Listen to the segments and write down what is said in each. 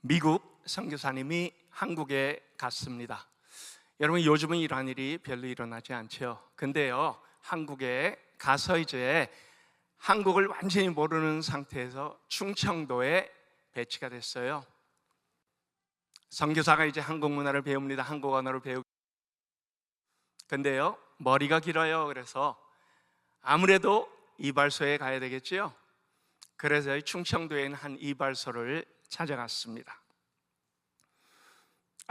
미국 선교사님이 한국에 갔습니다. 여러분, 요즘은 이러한 일이 별로 일어나지 않죠. 근데요, 한국에 가서 이제 한국을 완전히 모르는 상태에서 충청도에 배치가 됐어요. 선교사가 이제 한국 문화를 배웁니다. 한국 언어를 배우고. 근데요, 머리가 길어요. 그래서 아무래도 이발소에 가야 되겠지요. 그래서 충청도에 있는 한 이발소를 찾아갔습니다.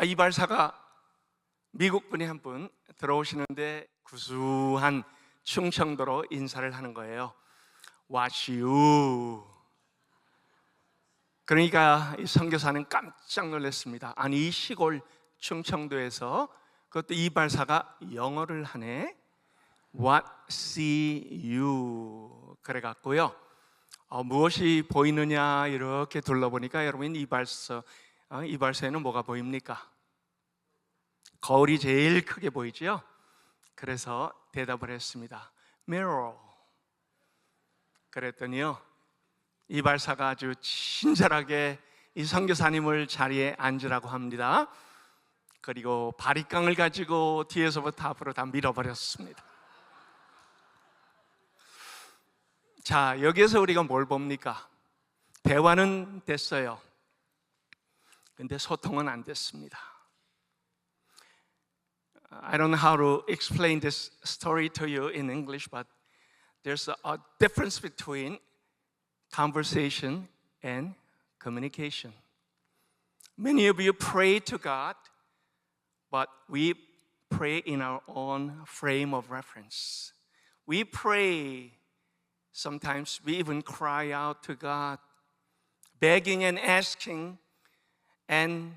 이발사가 미국 분이 한 분 들어오시는데 구수한 충청도로 인사를 하는 거예요. What's you? 그러니까 이 선교사는 깜짝 놀랐습니다. 아니, 이 시골 충청도에서 그것도 이발사가 영어를 하네. What see you? 그래갖고요, 무엇이 보이느냐 이렇게 둘러보니까 여러분, 이발소에는 뭐가 보입니까? 거울이 제일 크게 보이죠? 그래서 대답을 했습니다. Mirror. 그랬더니요, 이발사가 아주 친절하게 이 선교사님을 자리에 앉으라고 합니다. 그리고 바리깡을 가지고 뒤에서부터 앞으로 다 밀어버렸습니다. 자, 여기에서 우리가 뭘 봅니까? 대화는 됐어요. 근데 소통은 안 됐습니다. I don't know how to explain this story to you in English, but there's a difference between conversation and communication. Many of you pray to God, but we pray in our own frame of reference. We pray, sometimes we even cry out to God, begging and asking and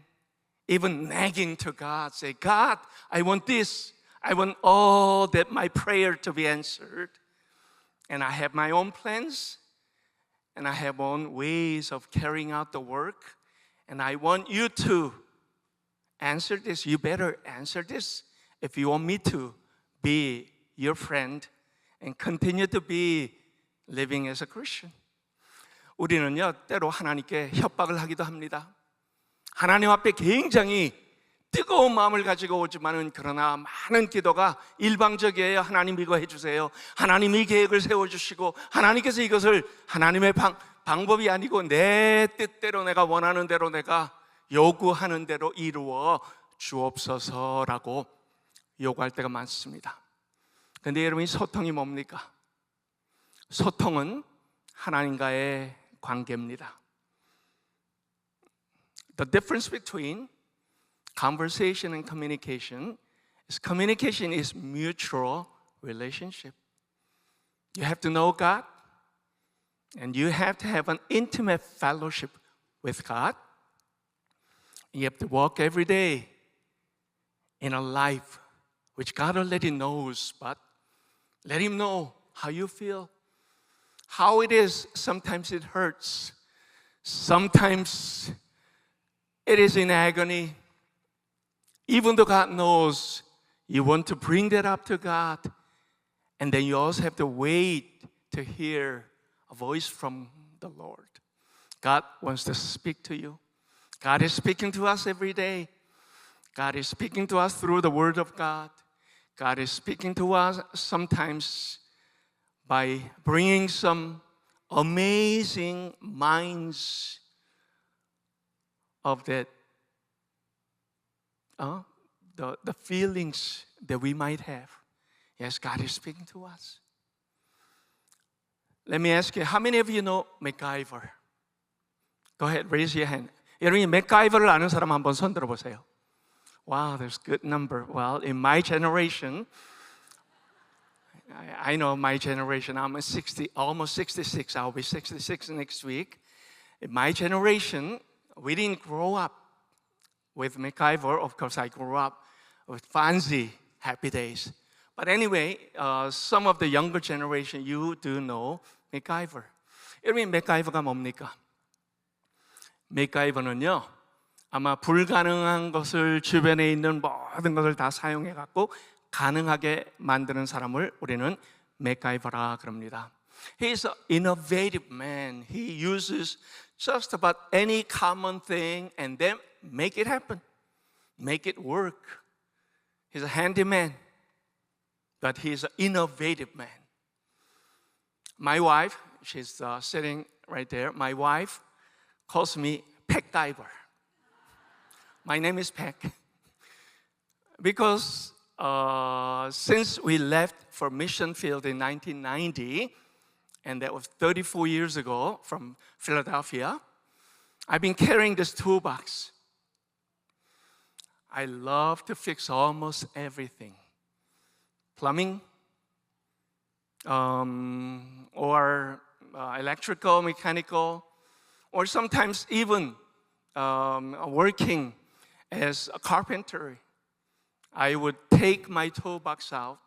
even nagging to God. Say, God, I want this. I want all that my prayer to be answered. And I have my own plans, and I have my own ways of carrying out the work. And I want you to answer this. You better answer this if you want me to be your friend and continue to be living as a Christian. 우리는요, 때로 하나님께 협박을 하기도 합니다. 하나님 앞에 굉장히 뜨거운 마음을 가지고 오지만은, 그러나 많은 기도가 일방적이에요. 하나님 이거 해주세요. 하나님 이 계획을 세워주시고, 하나님께서 이것을 하나님의 방법이 아니고 내 뜻대로, 내가 원하는 대로, 내가 요구하는 대로 이루어 주옵소서라고 요구할 때가 많습니다. 그런데 여러분, 이 소통이 뭡니까? 소통은 하나님과의 관계입니다. The difference between conversation and communication is mutual relationship. You have to know God, and you have to have an intimate fellowship with God. You have to walk every day in a life which God already knows, but let Him know how you feel, how it is. Sometimes it hurts. Sometimes it is in agony. Even though God knows, you want to bring that up to God. And then you also have to wait to hear a voice from the Lord. God wants to speak to you. God is speaking to us every day. God is speaking to us through the Word of God. God is speaking to us sometimes by bringing some amazing minds of that, the feelings that we might have. Yes, God is speaking to us. Let me ask you, how many of you know MacGyver? Go ahead, raise your hand. 여러분이 맥가이버를 아는 사람 한번 손 들어보세요. Wow, there's a good number. Well, in my generation, I know my generation, I'm 60, almost 66. I'll be 66 next week. In my generation, we didn't grow up with MacGyver. Of course, I grew up with Fonzie, Happy Days. But anyway, some of the younger generation, you do know MacGyver. 여러분, 맥가이버가 뭡니까? 맥가이버는요, 아마 불가능한 것을, 주변에 있는 모든 것을 다 사용해갖고 가능하게 만드는 사람을 우리는 맥가이버라 그럽니다. He is an innovative man. He uses just about any common thing and then make it happen, make it work. He's a handyman, but he's an innovative man. My wife, she's sitting right there. My wife calls me Peck Diver. My name is Peck. Because since we left for mission field in 1990, and that was 34 years ago from Philadelphia, I've been carrying this toolbox. I love to fix almost everything. Plumbing, or electrical, mechanical, or sometimes even working as a carpenter. I would take my toolbox out,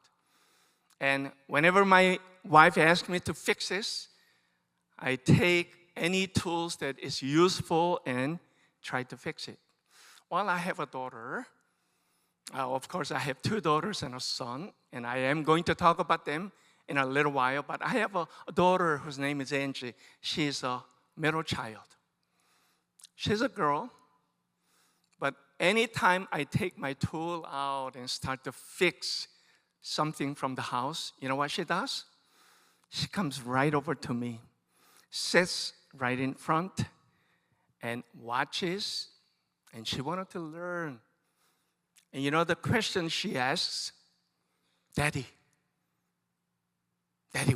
and whenever my wife asked me to fix this, I take any tools that is useful and try to fix it. Well, I have a daughter. Of course, I have 2 daughters and a son, and I am going to talk about them in a little while, but I have a daughter whose name is Angie. She's a middle child. She's a girl, but anytime I take my tool out and start to fix something from the house, you know what she does? She comes right over to me, sits right in front, and watches, and she wanted to learn. And you know the question she asks? Daddy,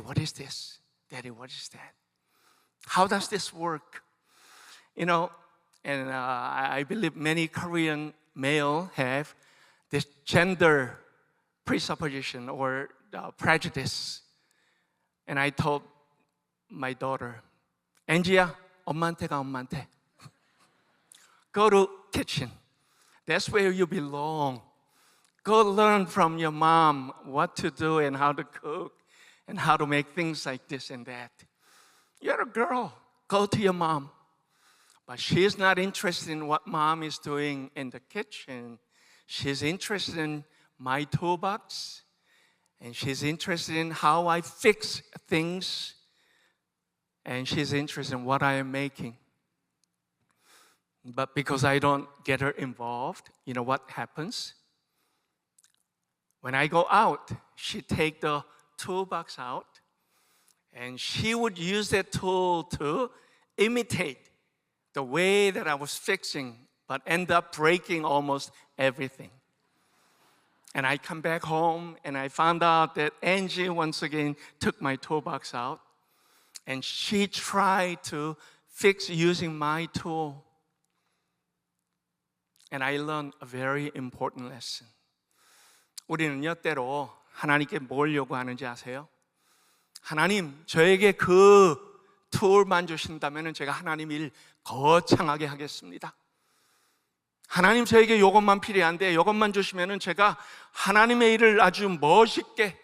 what is this? Daddy, what is that? How does this work? You know, and I believe many Korean male have this gender presupposition or prejudice. And I told my daughter, Angie야, 엄마한테 가, 엄마한테. Go to kitchen. That's where you belong. Go learn from your mom what to do and how to cook and how to make things like this and that. You're a girl. Go to your mom. But she's not interested in what mom is doing in the kitchen. She's interested in my toolbox, and she's interested in how I fix things, and she's interested in what I am making. But because I don't get her involved, you know what happens? When I go out, she'd take the toolbox out, and she would use that tool to imitate the way that I was fixing, but end up breaking almost everything. And I come back home, and I found out that Angie once again took my toolbox out, and she tried to fix using my tool. And I learned a very important lesson. 우리는요, 때로 하나님께 뭘 요구하는지 아세요? 하나님, 저에게 그 툴만 주신다면 제가 하나님 일 거창하게 하겠습니다. 하나님, 저에게 이것만 필요한데 이것만 주시면 제가 하나님의 일을 아주 멋있게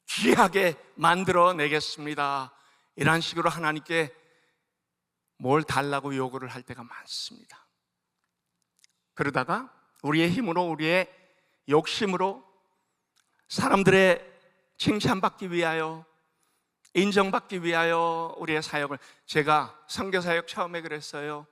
귀하게 만들어 내겠습니다. 이런 식으로 하나님께 뭘 달라고 요구를 할 때가 많습니다. 그러다가 우리의 힘으로, 우리의 욕심으로 사람들의 칭찬받기 위하여, 인정받기 위하여 우리의 사역을, 제가 선교사역 처음에 그랬어요.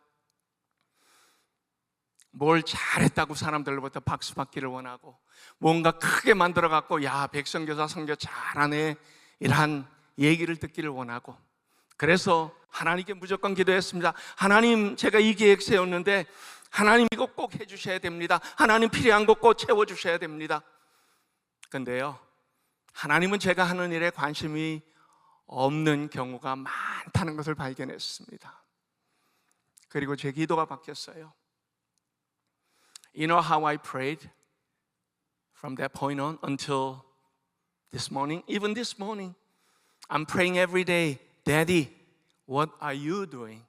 뭘 잘했다고 사람들로부터 박수 받기를 원하고, 뭔가 크게 만들어갖고 야, 백선교사 선교 잘하네, 이러한 얘기를 듣기를 원하고, 그래서 하나님께 무조건 기도했습니다. 하나님, 제가 이 계획 세웠는데 하나님 이거 꼭 해주셔야 됩니다. 하나님 필요한 거 꼭 채워주셔야 됩니다. 근데요, 하나님은 제가 하는 일에 관심이 없는 경우가 많다는 것을 발견했습니다. 그리고 제 기도가 바뀌었어요. You know how I prayed from that point on until this morning? Even this morning, I'm praying every day, Daddy, what are you doing?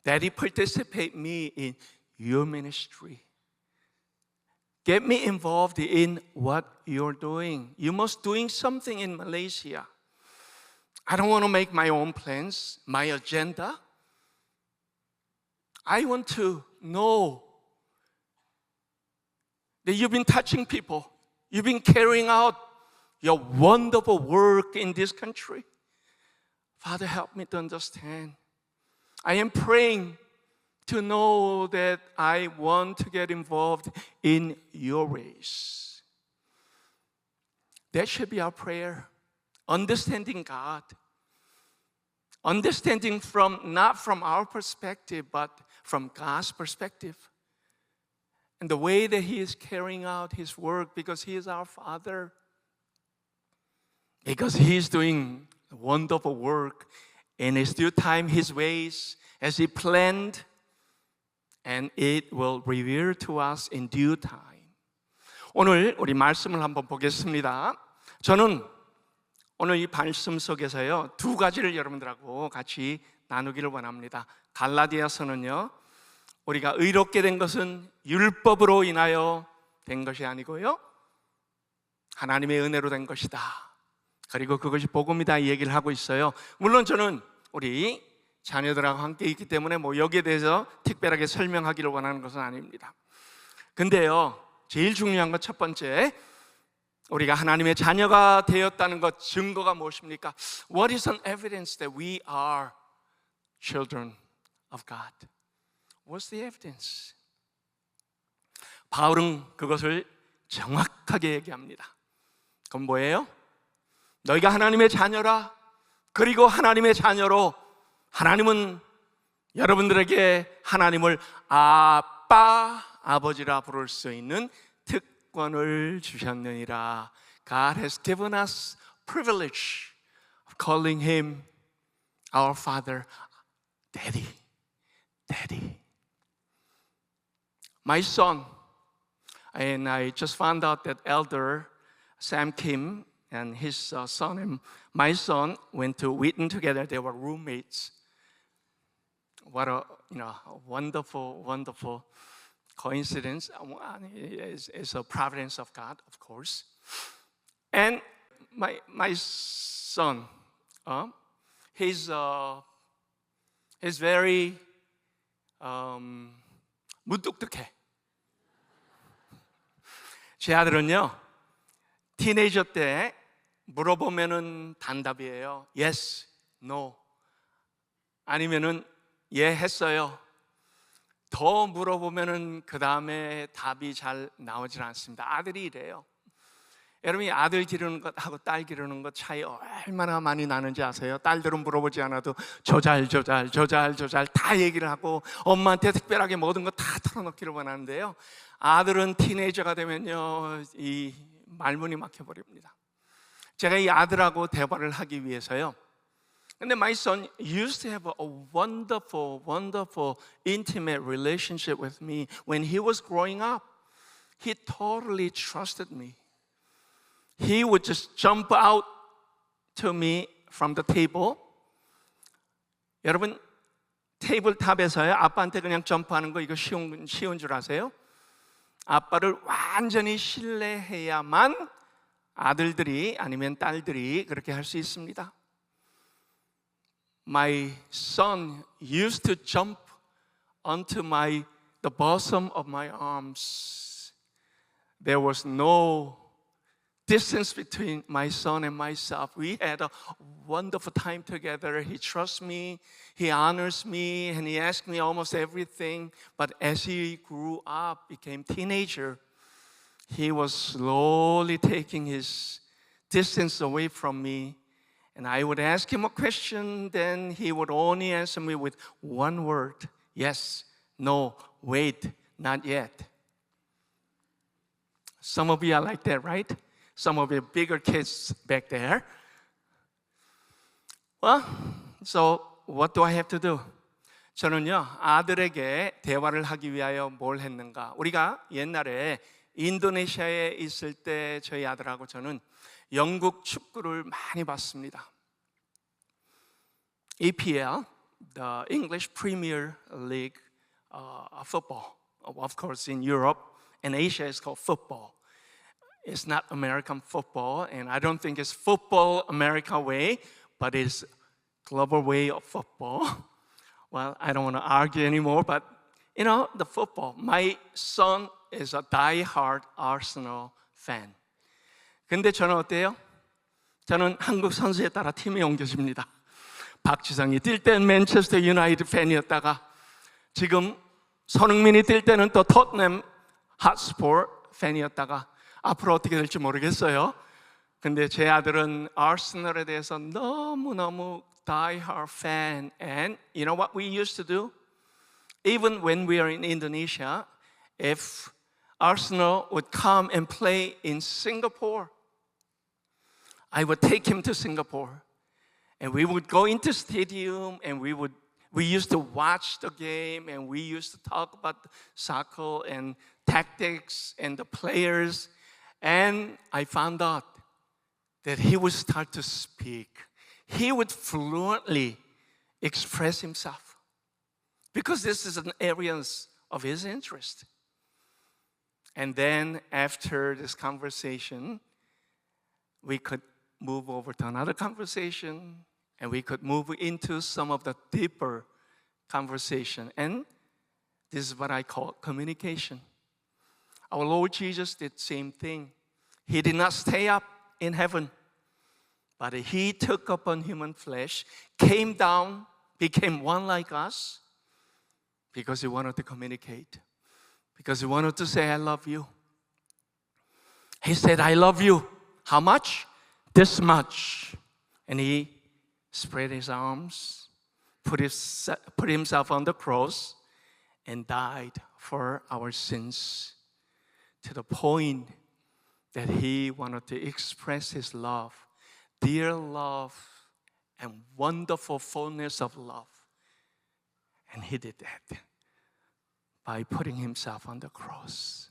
Daddy, participate me in your ministry. Get me involved in what you're doing. You must doing something in Malaysia. I don't want to make my own plans, my agenda. I want to know that you've been touching people. You've been carrying out your wonderful work in this country. Father, help me to understand. I am praying to know that I want to get involved in your race. That should be our prayer. Understanding God. Understanding not from our perspective, but from God's perspective. And the way that He is carrying out His work, because He is our Father. Because He is doing wonderful work in His due time, His ways, as He planned, and it will reveal to us in due time. 오늘 우리 말씀을 한번 보겠습니다. 저는 오늘 이 말씀 속에서요, 두 가지를 여러분들하고 같이 나누기를 원합니다. 갈라디아서는요, 우리가 의롭게 된 것은 율법으로 인하여 된 것이 아니고요, 하나님의 은혜로 된 것이다. 그리고 그것이 복음이다, 이 얘기를 하고 있어요. 물론 저는 우리 자녀들하고 함께 있기 때문에 여기에 대해서 특별하게 설명하기를 원하는 것은 아닙니다. 근데요, 제일 중요한 것 첫 번째, 우리가 하나님의 자녀가 되었다는 것 증거가 무엇입니까? What is an evidence that we are children of God? What's the evidence? 바울은 그것을 정확하게 얘기합니다. 그건 뭐예요? 너희가 하나님의 자녀라. 그리고 하나님의 자녀로 하나님은 여러분들에게 하나님을 아빠, 아버지라 부를 수 있는 특권을 주셨느니라. God has given us privilege of calling Him our Father, Daddy, Daddy. My son, and I just found out that Elder Sam Kim and his son and my son went to Wheaton together. They were roommates. What a wonderful, wonderful coincidence. It's a providence of God, of course. And my son, he's very 무뚝뚝해. 제 아들은요, 티네이저 때 물어보면은 단답이에요. Yes, no. 아니면은 예, 했어요. 더 물어보면은 그 다음에 답이 잘 나오질 않습니다. 아들이 이래요. 여러분이 아들 기르는 것하고 딸 기르는 것 차이 얼마나 많이 나는지 아세요? 딸들은 물어보지 않아도 조잘 다 얘기를 하고 엄마한테 특별하게 모든 거 다 털어놓기를 원하는데요, 아들은 티네이저가 되면요, 이 말문이 막혀버립니다. 제가 이 아들하고 대화를 하기 위해서요, 근데 my son used to have a wonderful, wonderful, intimate relationship with me when he was growing up. He totally trusted me. He would just jump out to me from the table. 여러분, 테이블탑에서요, 아빠한테 그냥 점프하는 거 이거 쉬운 줄 아세요? 아빠를 완전히 신뢰해야만 아들들이 아니면 딸들이 그렇게 할 수 있습니다. My son used to jump onto the bosom of my arms. There was no distance between my son and myself. We had a wonderful time together. He trusts me, he honors me, and he asked me almost everything. But as he grew up, became teenager, he was slowly taking his distance away from me. And I would ask him a question, then he would only answer me with one word. Yes, no, wait, not yet. Some of you are like that, right? Some of you bigger kids back there. Well, so what do I have to do? 저는요, 아들에게 대화를 하기 위하여 뭘 했는가? 우리가 옛날에 인도네시아에 있을 때 저희 아들하고 저는 영국 축구를 많이 봤습니다. EPL, the English Premier League football. Of course, in Europe and Asia, it's called football. It's not American football, and I don't think it's football America way, but it's global way of football. Well, I don't want to argue anymore, but the football. My son is a die-hard Arsenal fan. 근데 저는 어때요? 저는 한국 선수에 따라 팀이 옮겨집니다. 박지성이 뛸 때는 맨체스터 유나이티드 팬이었다가 지금 손흥민이 뛸 때는 또 토트넘 핫스퍼 팬이었다가 앞으로 어떻게 될지 모르겠어요. 근데 제 아들은 아스널에 대해서 너무너무 die-hard fan. And you know what we used to do? Even when we are in Indonesia, if Arsenal would come and play in Singapore, I would take him to Singapore. And we would go into stadium and we used to watch the game and we used to talk about soccer and tactics and the players. And I found out that he would start to speak. He would fluently express himself because this is an area of his interest. And then after this conversation, we could move over to another conversation, and we could move into some of the deeper conversation. And this is what I call communication. Our Lord Jesus did the same thing. He did not stay up in heaven, but He took upon human flesh, came down, became one like us, because He wanted to communicate, because He wanted to say, I love you. He said, I love you. How much? This much. And He spread His arms, put Himself on the cross, and died for our sins, to the point that He wanted to express His love, dear love, and wonderful fullness of love. And He did that by putting Himself on the cross.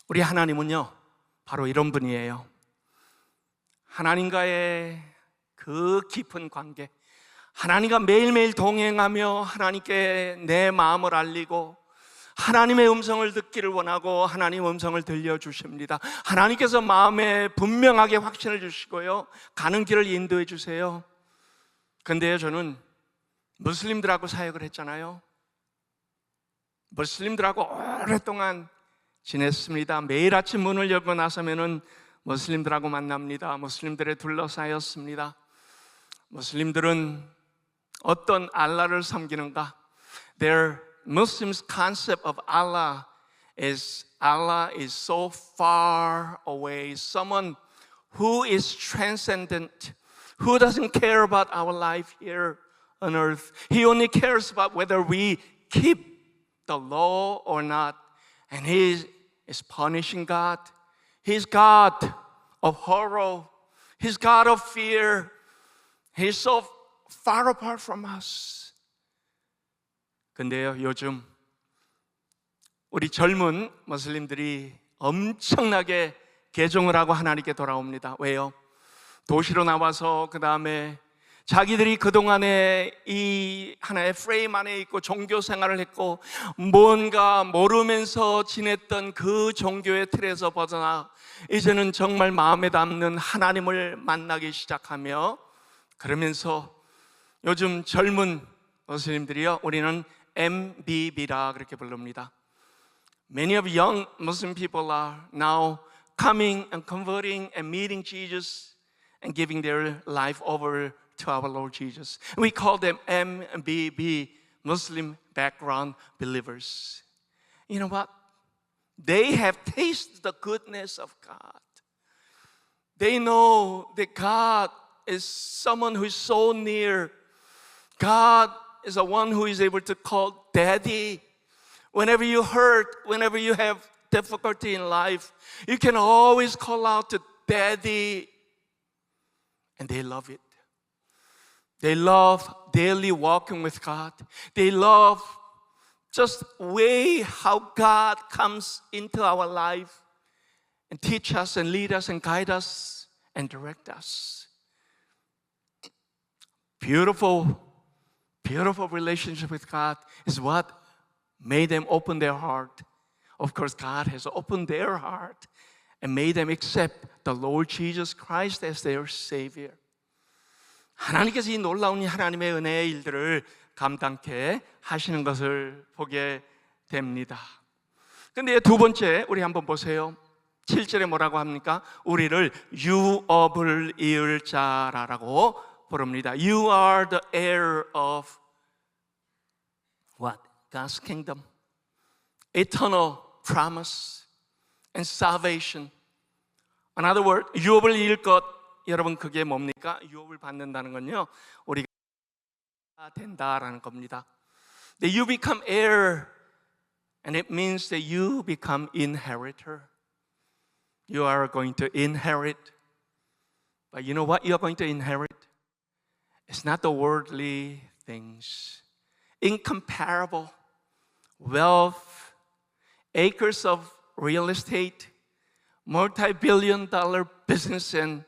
우리 하나님은요, 바로 이런 분이에요. 하나님과의 그 깊은 관계, 하나님과 매일매일 동행하며 하나님께 내 마음을 알리고 하나님의 음성을 듣기를 원하고 하나님 음성을 들려주십니다. 하나님께서 마음에 분명하게 확신을 주시고요, 가는 길을 인도해 주세요. 근데요, 저는 무슬림들하고 사역을 했잖아요. 무슬림들하고 오랫동안 지냈습니다. 매일 아침 문을 열고 나서면은 무슬림들하고 만납니다. 무슬림들에 둘러싸였습니다. 무슬림들은 어떤 알라를 섬기는가? Their Muslims' concept of Allah is so far away. Someone who is transcendent, who doesn't care about our life here on earth. He only cares about whether we keep the law or not. And He is punishing God. He's God of horror. He's God of fear. He's so far apart from us. 근데요, 요즘 우리 젊은 무슬림들이 엄청나게 개종을 하고 하나님께 돌아옵니다. 왜요? 도시로 나와서 그 다음에 자기들이 그동안에 이 하나의 프레임 안에 있고 종교 생활을 했고 뭔가 모르면서 지냈던 그 종교의 틀에서 벗어나 이제는 정말 마음에 담는 하나님을 만나기 시작하며, 그러면서 요즘 젊은 무슬림들이요, 우리는 MBB라 그렇게 부릅니다. Many of young Muslim people are now coming and converting and meeting Jesus and giving their life over to our Lord Jesus. We call them MBB, Muslim background believers. You know what? They have tasted the goodness of God. They know that God is someone who is so near. God is the one who is able to call Daddy. Whenever you hurt, whenever you have difficulty in life, you can always call out to Daddy. And they love it. They love daily walking with God. They love just way how God comes into our life and teach us and lead us and guide us and direct us. Beautiful, beautiful relationship with God is what made them open their heart. Of course, God has opened their heart and made them accept the Lord Jesus Christ as their Savior. 하나님께서 이 놀라운 하나님의 은혜의 일들을 감당케 하시는 것을 보게 됩니다. 근데 두 번째, 우리 한번 보세요. 7절에 뭐라고 합니까? 우리를 유업을 이을 자라고 부릅니다. You are the heir of what? God's kingdom, eternal promise and salvation. In other words, 유업을 이을 것. 여러분 그게 뭡니까? 유업을 받는다는 건요, 우리가 된다라는 겁니다. That you become heir, and it means that you become inheritor. You are going to inherit. But you know what you are going to inherit? It's not the worldly things. Incomparable wealth, acres of real estate, multi-billion-dollar business, and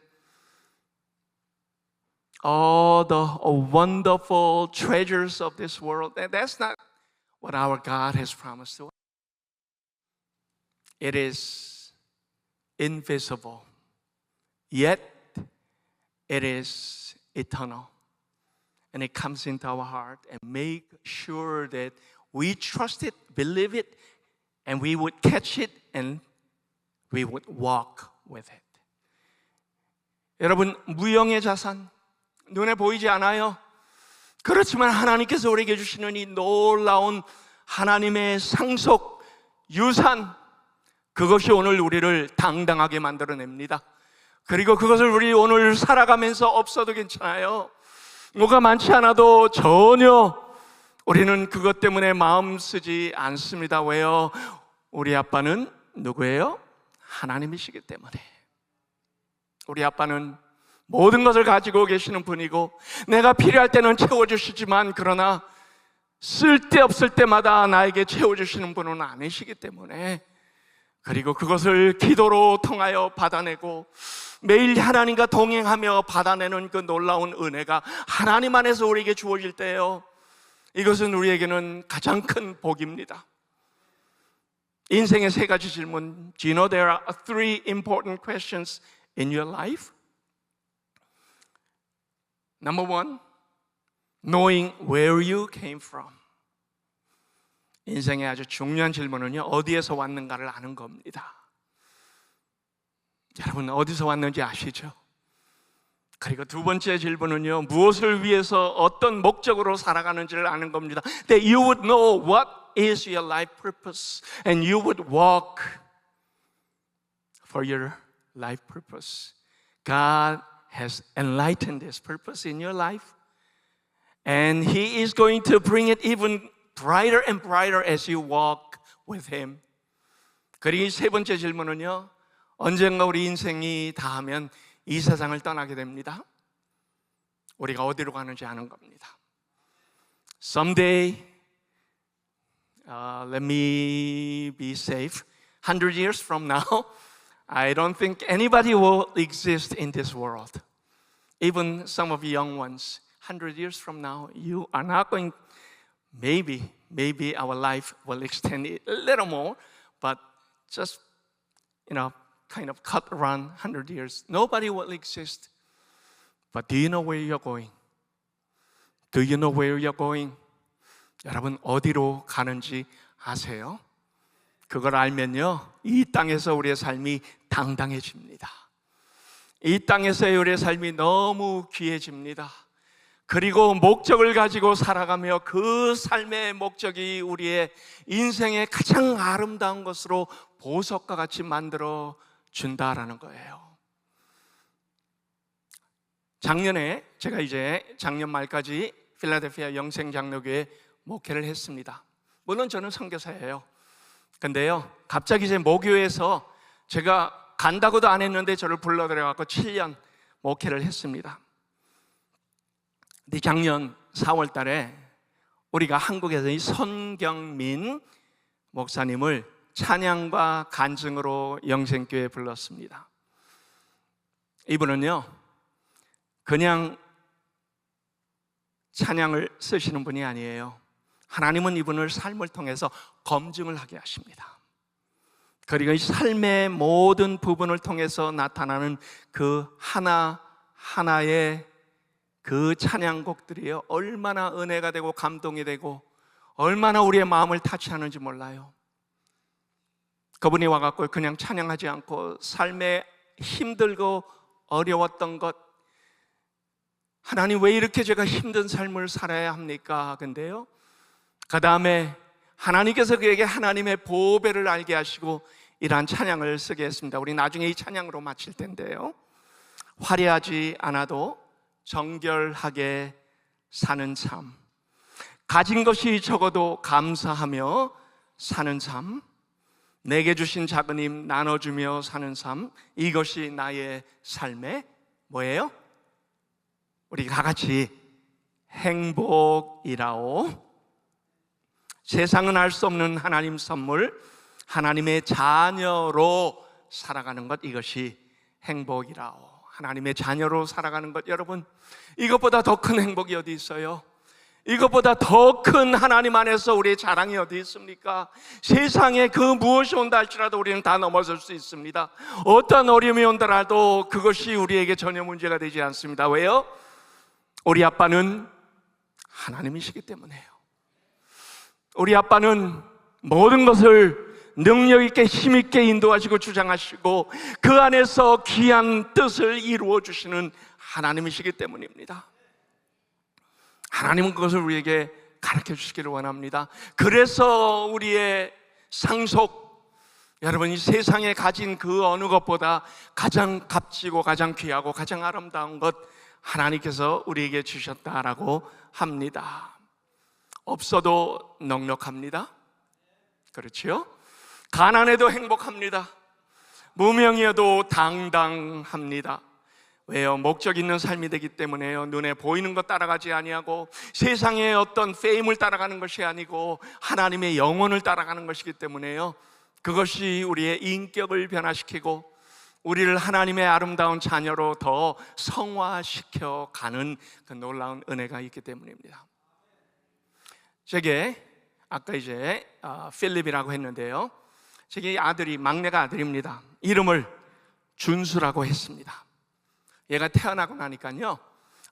all the wonderful treasures of this world. That's not what our God has promised to us. It is invisible, yet it is eternal. And it comes into our heart, and make sure that we trust it, believe it, and we would catch it, and we would walk with it. 여러분, 무형의 자산, 눈에 보이지 않아요. 그렇지만 하나님께서 우리에게 주시는 이 놀라운 하나님의 상속, 유산, 그것이 오늘 우리를 당당하게 만들어냅니다. 그리고 그것을 우리 오늘 살아가면서 없어도 괜찮아요. 뭐가 많지 않아도 전혀 우리는 그것 때문에 마음 쓰지 않습니다. 왜요? 우리 아빠는 누구예요? 하나님이시기 때문에. 우리 아빠는 모든 것을 가지고 계시는 분이고, 내가 필요할 때는 채워주시지만 그러나 쓸데없을 때마다 나에게 채워주시는 분은 아니시기 때문에, 그리고 그것을 기도로 통하여 받아내고 매일 하나님과 동행하며 받아내는 그 놀라운 은혜가 하나님 안에서 우리에게 주어질 때예요. 이것은 우리에게는 가장 큰 복입니다. 인생의 세 가지 질문. Do you know there are three important questions in your life? Number one, knowing where you came from. 인생의 아주 중요한 질문은요, 어디에서 왔는가를 아는 겁니다. 여러분, 어디서 왔는지 아시죠? 그리고 두 번째 질문은요, 무엇을 위해서 어떤 목적으로 살아가는지를 아는 겁니다. That you would know what is your life purpose, and you would walk for your life purpose. God has enlightened His purpose in your life, and He is going to bring it even brighter and brighter as you walk with Him. 그리고 세 번째 질문은요, 언젠가 우리 인생이 다하면 이 세상을 떠나게 됩니다. 우리가 어디로 가는지 아는 겁니다. Someday, let me be safe, 100 years from now, I don't think anybody will exist in this world. Even some of you young ones, 100 years from now, you are not going, maybe our life will extend it a little more, but just, kind of cut around 100 years. Nobody will exist. But do you know where you're going? Do you know where you're going? 여러분, 어디로 가는지 아세요? 그걸 알면요, 이 땅에서 우리의 삶이 당당해집니다. 이 땅에서의 우리의 삶이 너무 귀해집니다. 그리고 목적을 가지고 살아가며 그 삶의 목적이 우리의 인생의 가장 아름다운 것으로 보석과 같이 만들어 준다라는 거예요. 작년에 제가 이제 작년 말까지 필라델피아 영생장로교회 목회를 했습니다. 물론 저는 선교사예요. 근데요, 갑자기 제 모교에서 제가 간다고도 안 했는데 저를 불러들여갖고 7년 목회를 했습니다. 근데 작년 4월 달에 우리가 한국에서 이 손경민 목사님을 찬양과 간증으로 영생교회에 불렀습니다. 이분은요, 그냥 찬양을 쓰시는 분이 아니에요. 하나님은 이분을 삶을 통해서 검증을 하게 하십니다. 그리고 이 삶의 모든 부분을 통해서 나타나는 그 하나하나의 그 찬양곡들이요, 얼마나 은혜가 되고 감동이 되고 얼마나 우리의 마음을 타치하는지 몰라요. 그분이 와갖고 그냥 찬양하지 않고 삶에 힘들고 어려웠던 것, 하나님 왜 이렇게 제가 힘든 삶을 살아야 합니까? 근데요, 그 다음에 하나님께서 그에게 하나님의 보배를 알게 하시고 이러한 찬양을 쓰게 했습니다. 우리 나중에 이 찬양으로 마칠 텐데요, 화려하지 않아도 정결하게 사는 삶, 가진 것이 적어도 감사하며 사는 삶, 내게 주신 작은 힘 나눠주며 사는 삶, 이것이 나의 삶의 뭐예요? 우리 다 같이 행복이라오. 세상은 알 수 없는 하나님 선물, 하나님의 자녀로 살아가는 것, 이것이 행복이라오. 하나님의 자녀로 살아가는 것, 여러분, 이것보다 더 큰 행복이 어디 있어요? 이것보다 더 큰 하나님 안에서 우리의 자랑이 어디 있습니까? 세상에 그 무엇이 온다 할지라도 우리는 다 넘어설 수 있습니다. 어떤 어려움이 온다라도 그것이 우리에게 전혀 문제가 되지 않습니다. 왜요? 우리 아빠는 하나님이시기 때문에요. 우리 아빠는 모든 것을 능력 있게 힘 있게 인도하시고 주장하시고 그 안에서 귀한 뜻을 이루어 주시는 하나님이시기 때문입니다. 하나님은 그것을 우리에게 가르쳐 주시기를 원합니다. 그래서 우리의 상속, 여러분이 세상에 가진 그 어느 것보다 가장 값지고 가장 귀하고 가장 아름다운 것, 하나님께서 우리에게 주셨다라고 합니다. 없어도 넉넉합니다. 그렇지요? 가난해도 행복합니다. 무명이어도 당당합니다. 왜요? 목적 있는 삶이 되기 때문에요. 눈에 보이는 것 따라가지 아니하고 세상의 어떤 페임을 따라가는 것이 아니고 하나님의 영혼을 따라가는 것이기 때문에요. 그것이 우리의 인격을 변화시키고 우리를 하나님의 아름다운 자녀로 더 성화시켜 가는 그 놀라운 은혜가 있기 때문입니다. 제게 아까 이제 필립이라고 했는데요, 제게 아들이, 막내가 아들입니다. 이름을 준수라고 했습니다. 얘가 태어나고 나니까요,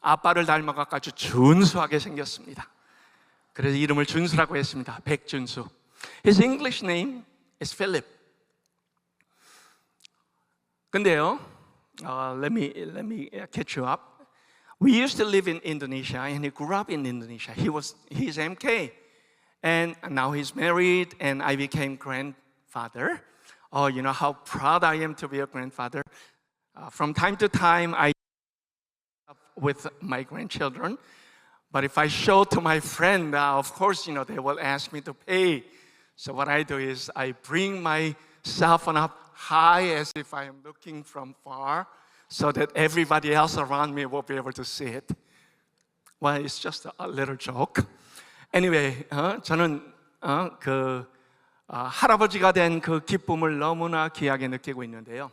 아빠를 닮아갖고 아주 준수하게 생겼습니다. 그래서 이름을 준수라고 했습니다. 백준수. His English name is Philip. 근데요, let me catch you up. We used to live in Indonesia, and he grew up in Indonesia. He's MK, and now he's married, and I became grandfather. Oh, you know how proud I am to be a grandfather. From time to time, I with my grandchildren, but if I show to my friend, of course, you know, they will ask me to pay. So what I do is I bring my cell phone up high as if I am looking from far, so that everybody else around me will be able to see it. Well, it's just a little joke. Anyway, 저는 할아버지가 된 그 기쁨을 너무나 귀하게 느끼고 있는데요.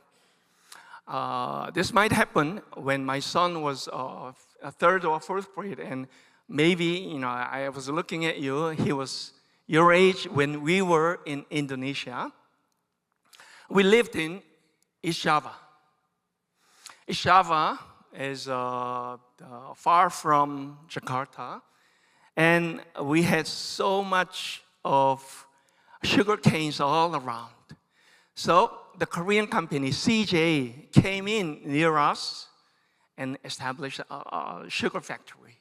This might happen when my son was a third or fourth grade, and maybe, you know, I was looking at you. He was your age when we were in Indonesia. We lived in East Java. East Java is far from Jakarta, and we had so much of sugar canes all around. So the Korean company CJ came in near us and established a sugar factory.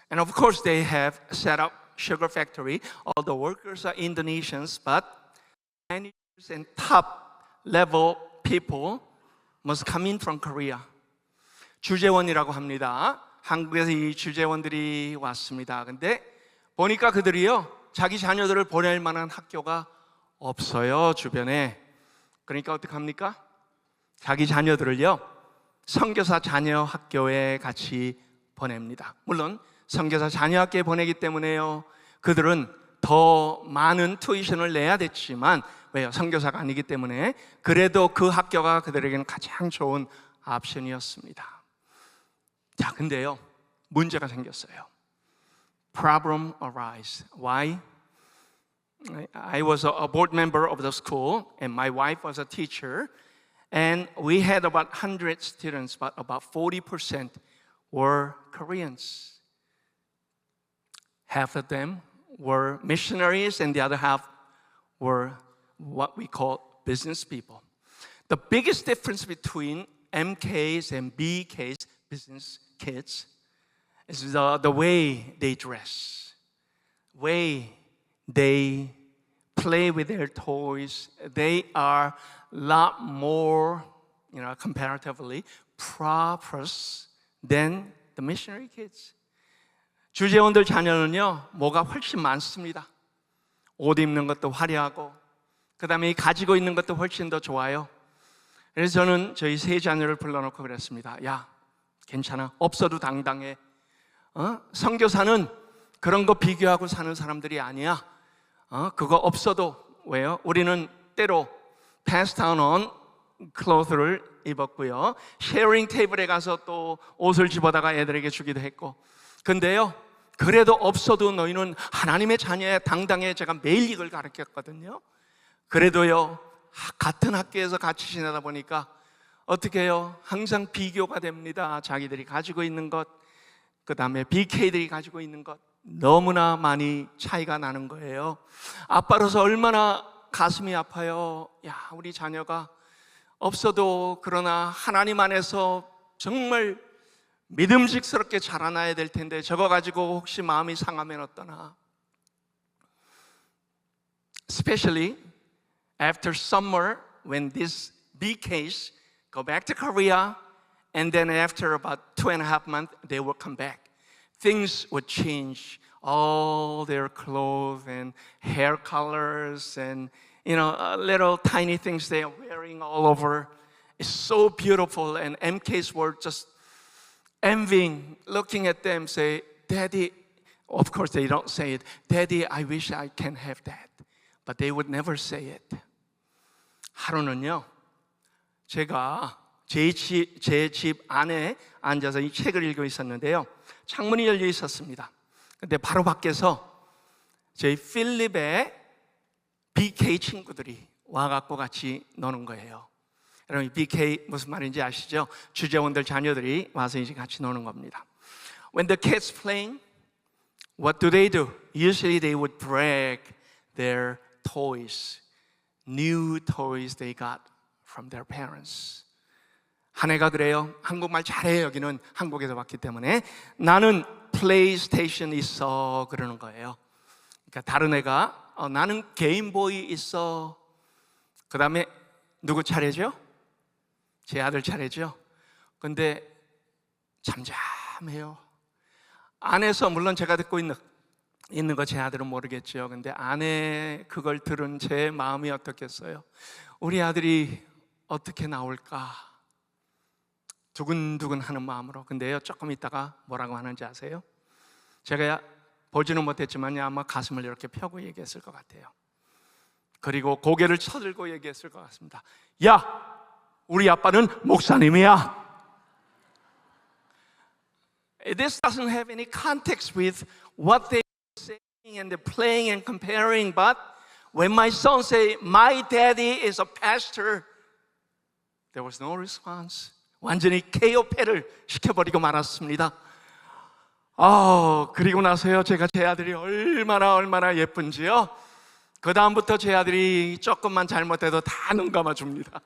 And of course they have set up sugar factory. All the workers are Indonesians, but managers and top level people must come in from Korea. 주재원이라고 합니다. 한국에서 이 주재원들이 왔습니다. 근데 보니까 그들이요, 자기 자녀들을 보낼 만한 학교가 없어요, 주변에. 그러니까 어떡합니까? 자기 자녀들을요, 선교사 자녀 학교에 같이 보냅니다. 물론 선교사 자녀 학교에 보내기 때문에요, 그들은 더 많은 튜이션을 내야 됐지만, 왜요? 선교사가 아니기 때문에. 그래도 그 학교가 그들에게는 가장 좋은 옵션이었습니다. 자, 근데요, 문제가 생겼어요. Problem arise. Why? I was a board member of the school, and my wife was a teacher, and we had about 100 students, but about 40% were Koreans. Half of them were missionaries, and the other half were what we call business people. The biggest difference between MKs and BKs, business kids is the way they dress, way they play with their toys. They are a lot more, comparatively prosperous than the missionary kids. 주재원들 자녀는요, 뭐가 훨씬 많습니다. 옷 입는 것도 화려하고, 그 다음에 가지고 있는 것도 훨씬 더 좋아요. 그래서 저는 저희 세 자녀를 불러놓고 그랬습니다. 야, 괜찮아. 없어도 당당해. 선교사는 그런 거 비교하고 사는 사람들이 아니야. 그거 없어도, 왜요? 우리는 때로 pass down on clothes를 입었고요. 쉐어링 테이블에 가서 또 옷을 집어다가 애들에게 주기도 했고. 근데요, 그래도 없어도 너희는 하나님의 자녀야 당당해. 제가 매일 이걸 가르쳤거든요. 그래도요, 같은 학교에서 같이 지내다 보니까 어떻게 해요? 항상 비교가 됩니다. 자기들이 가지고 있는 것, 그 다음에 BK들이 가지고 있는 것, 너무나 많이 차이가 나는 거예요. 아빠로서 얼마나 가슴이 아파요. 야, 우리 자녀가 없어도 그러나 하나님 안에서 정말 믿음직스럽게 자라나야 될 텐데 저거 가지고 혹시 마음이 상하면 어떠나. Especially after summer when these BKs go back to Korea, and then after about 2.5 months they will come back. Things would change. All their clothes and hair colors and little tiny things they are wearing all over. It's so beautiful, and MKs were just envying, looking at them, say, Daddy, of course they don't say it, Daddy, I wish I can have that. But they would never say it. 하루는요, 제가 제 집 안에 앉아서 이 책을 읽고 있었는데요, 창문이 열려 있었습니다. 근데 바로 밖에서 저희 필립의 BK 친구들이 와갖고 같이 노는 거예요. 여러분, BK 무슨 말인지 아시죠? 주재원들 자녀들이 와서 이제 같이 노는 겁니다. When the kids playing, what do? Usually they would brag their toys, new toys they got from their parents. 한 애가 그래요. 한국말 잘해요. 여기는 한국에서 왔기 때문에. 나는 플레이스테이션 있어, 그러는 거예요. 그러니까 다른 애가 나는 게임보이 있어. 그 다음에 누구 차례죠? 제 아들 차례죠. 근데 잠잠해요. 안에서, 물론 제가 듣고 있는 거 제 아들은 모르겠죠. 근데 안에 그걸 들은 제 마음이 어떻겠어요? 우리 아들이 어떻게 나올까? 두근두근 하는 마음으로. 근데요, 조금 있다가 뭐라고 하는지 아세요? 제가 보지는 못했지만 아마 가슴을 이렇게 펴고 얘기했을 것 같아요. 그리고 고개를 쳐들고 얘기했을 것 같습니다. 야, 우리 아빠는 목사님이야. This doesn't have any context with what they're saying and they're playing and comparing. But when my son say, my daddy is a pastor, there was no response. 완전히 KO패를 시켜버리고 말았습니다. 그리고 나서요, 제가 제 아들이 얼마나 예쁜지요. 그 다음부터 제 아들이 조금만 잘못해도 다 눈 감아줍니다.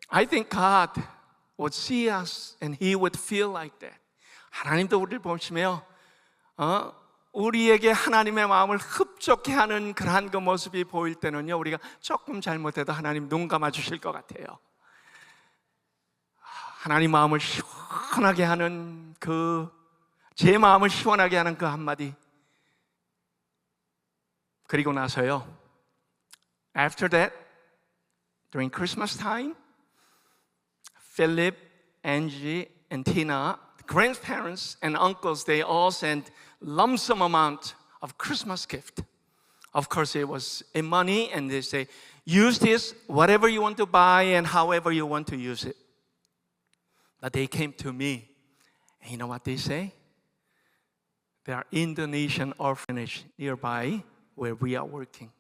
I think God would see us and He would feel like that. 하나님도 우리를 보시며 우리에게 하나님의 마음을 흡족해 하는 그러한 그 모습이 보일 때는요, 우리가 조금 잘못해도 하나님 눈 감아 주실 것 같아요. 하나님 마음을 시원하게 하는 제 마음을 시원하게 하는 그 한마디. 그리고 나서요, after that, during Christmas time, Philip, Angie, and Tina, grandparents and uncles, they all sent lump sum amount of Christmas gift. Of course, it was in money, and they say, use this, whatever you want to buy and however you want to use it. But they came to me, and you know what they say? There are Indonesian orphanage nearby where we are working.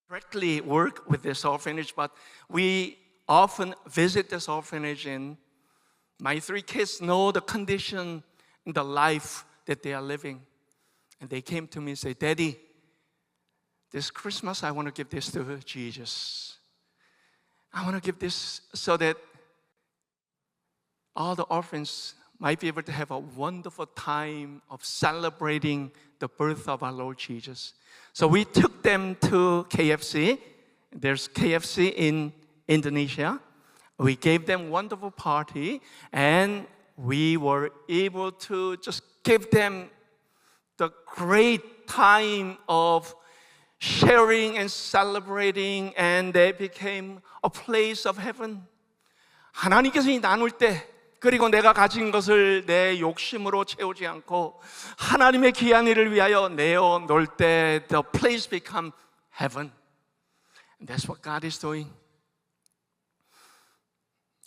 Directly work with this orphanage, but we often visit this orphanage, and my 3 kids know the condition and the life that they are living. And they came to me and say, Daddy, this Christmas I want to give this to Jesus. I want to give this so that all the orphans might be able to have a wonderful time of celebrating the birth of our Lord Jesus. So we took them to KFC. There's KFC in Indonesia. We gave them a wonderful party, and we were able to just give them the great time of sharing and celebrating, and they became a place of heaven. 하나님께서 이 나눌 때, 그리고 내가 가진 것을 내 욕심으로 채우지 않고 하나님의 귀한 일을 위하여 내어 놓을 때, the place become heaven. And that's what God is doing.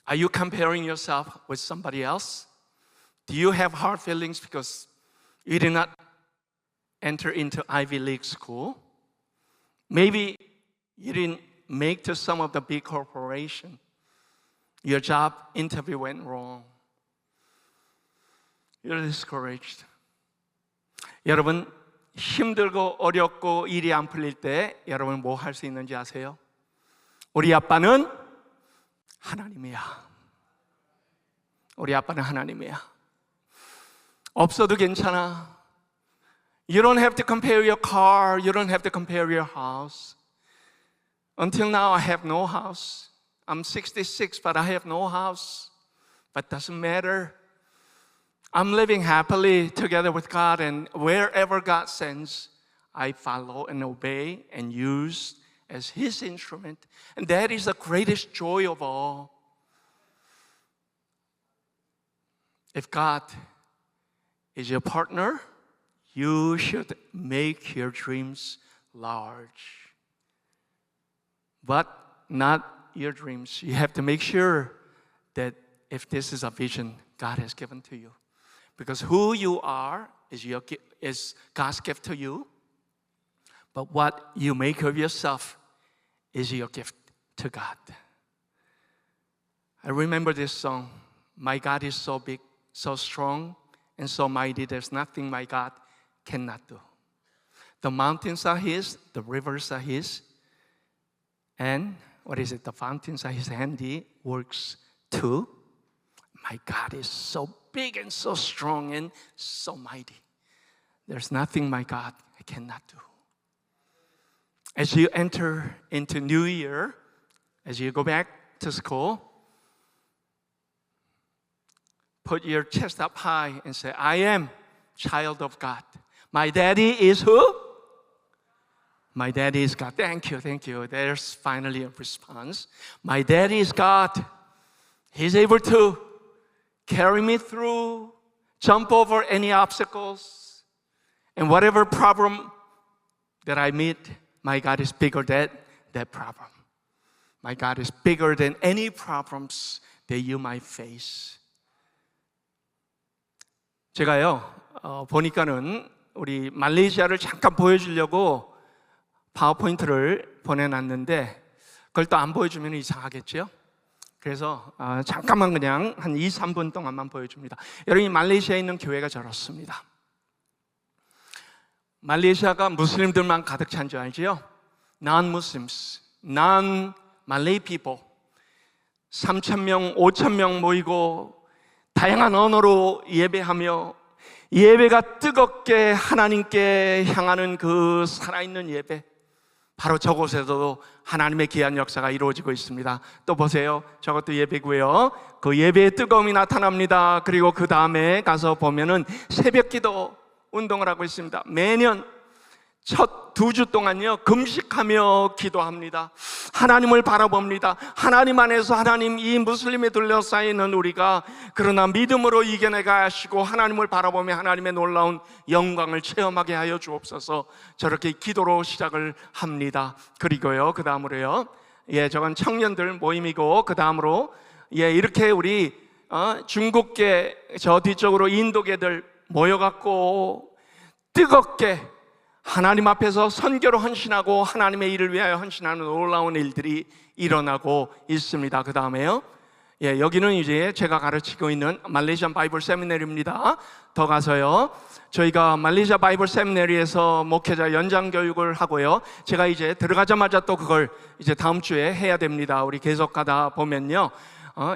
Are you comparing yourself with somebody else? Do you have hard feelings because you did not enter into Ivy League school? Maybe you didn't make to some of the big corporation. Your job interview went wrong. You're discouraged. 여러분, 힘들고 어렵고 일이 안 풀릴 때 여러분 뭐 할 수 있는지 아세요? 우리 아빠는 하나님이야. 우리 아빠는 하나님이야. 없어도 괜찮아. You don't have to compare your car. You don't have to compare your house. Until now, I have no house. I'm 66, but I have no house. But doesn't matter. I'm living happily together with God, and wherever God sends, I follow and obey and use as His instrument. And that is the greatest joy of all. If God is your partner, you should make your dreams large. But not your dreams. You have to make sure that if this is a vision God has given to you. Because who you are is God's gift to you. But what you make of yourself is your gift to God. I remember this song. My God is so big, so strong, and so mighty. There's nothing my God cannot do. The mountains are His, the rivers are His, and the fountains are His handiworks too. My God is so big and so strong and so mighty. There's nothing my God cannot do. As you enter into New Year, as you go back to school, put your chest up high and say, I am child of God. My daddy is who? My daddy is God. Thank you. There's finally a response. My daddy is God. He's able to carry me through, jump over any obstacles, and whatever problem that I meet, my God is bigger than that problem. My God is bigger than any problems that you might face. 제가요, 보니까는 우리 말레이시아를 잠깐 보여주려고 파워포인트를 보내놨는데 그걸 또 안 보여주면 이상하겠죠? 그래서 잠깐만 그냥 한 2, 3분 동안만 보여줍니다. 여러분, 이 말레이시아에 있는 교회가 저렇습니다. 말레이시아가 무슬림들만 가득 찬 줄 알지요? Non-Muslims, non-Malay people 3,000명, 5,000명 모이고 다양한 언어로 예배하며 예배가 뜨겁게 하나님께 향하는 그 살아있는 예배, 바로 저곳에서도 하나님의 귀한 역사가 이루어지고 있습니다. 또 보세요. 저것도 예배고요. 그 예배의 뜨거움이 나타납니다. 그리고 그 다음에 가서 보면은 새벽기도 운동을 하고 있습니다. 매년 첫 2주 동안요, 금식하며 기도합니다. 하나님을 바라봅니다. 하나님 안에서 하나님, 이 무슬림에 둘러싸이는 우리가 그러나 믿음으로 이겨내가 하시고 하나님을 바라보며 하나님의 놀라운 영광을 체험하게 하여 주옵소서. 저렇게 기도로 시작을 합니다. 그리고요, 그 다음으로요, 저건 청년들 모임이고, 그 다음으로 이렇게 우리 중국계 저 뒤쪽으로 인도계들 모여갖고 뜨겁게 하나님 앞에서 선교로 헌신하고 하나님의 일을 위하여 헌신하는 놀라운 일들이 일어나고 있습니다. 그 다음에요, 여기는 이제 제가 가르치고 있는 말레이시안 바이블 세미나리입니다. 더 가서요, 저희가 말레이시아 바이블 세미나리에서 목회자 연장 교육을 하고요, 제가 이제 들어가자마자 또 그걸 이제 다음 주에 해야 됩니다. 우리 계속 가다 보면요,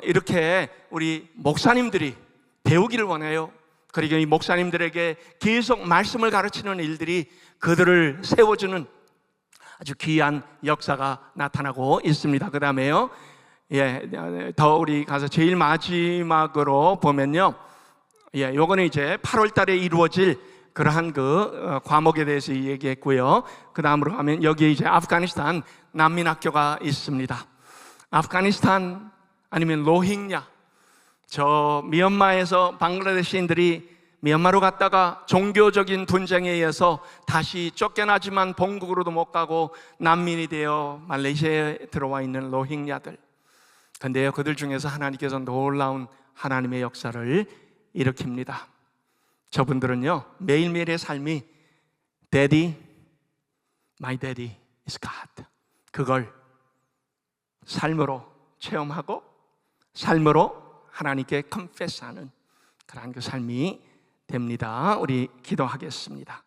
이렇게 우리 목사님들이 배우기를 원해요. 그리고 이 목사님들에게 계속 말씀을 가르치는 일들이 그들을 세워주는 아주 귀한 역사가 나타나고 있습니다. 그 다음에요, 더 우리 가서 제일 마지막으로 보면요, 요거는 이제 8월 달에 이루어질 그러한 그 과목에 대해서 얘기했고요. 그 다음으로 하면 여기에 이제 아프가니스탄 난민학교가 있습니다. 아프가니스탄 아니면 로힝야, 저 미얀마에서 방글라데시인들이 미얀마로 갔다가 종교적인 분쟁에 의해서 다시 쫓겨나지만 본국으로도 못 가고 난민이 되어 말레이시아에 들어와 있는 로힝야들. 근데요, 그들 중에서 하나님께서 놀라운 하나님의 역사를 일으킵니다. 저분들은요, 매일매일의 삶이 Daddy, my daddy is God, 그걸 삶으로 체험하고 삶으로 하나님께 confess하는 그러한 그 삶이 됩니다. 우리 기도하겠습니다.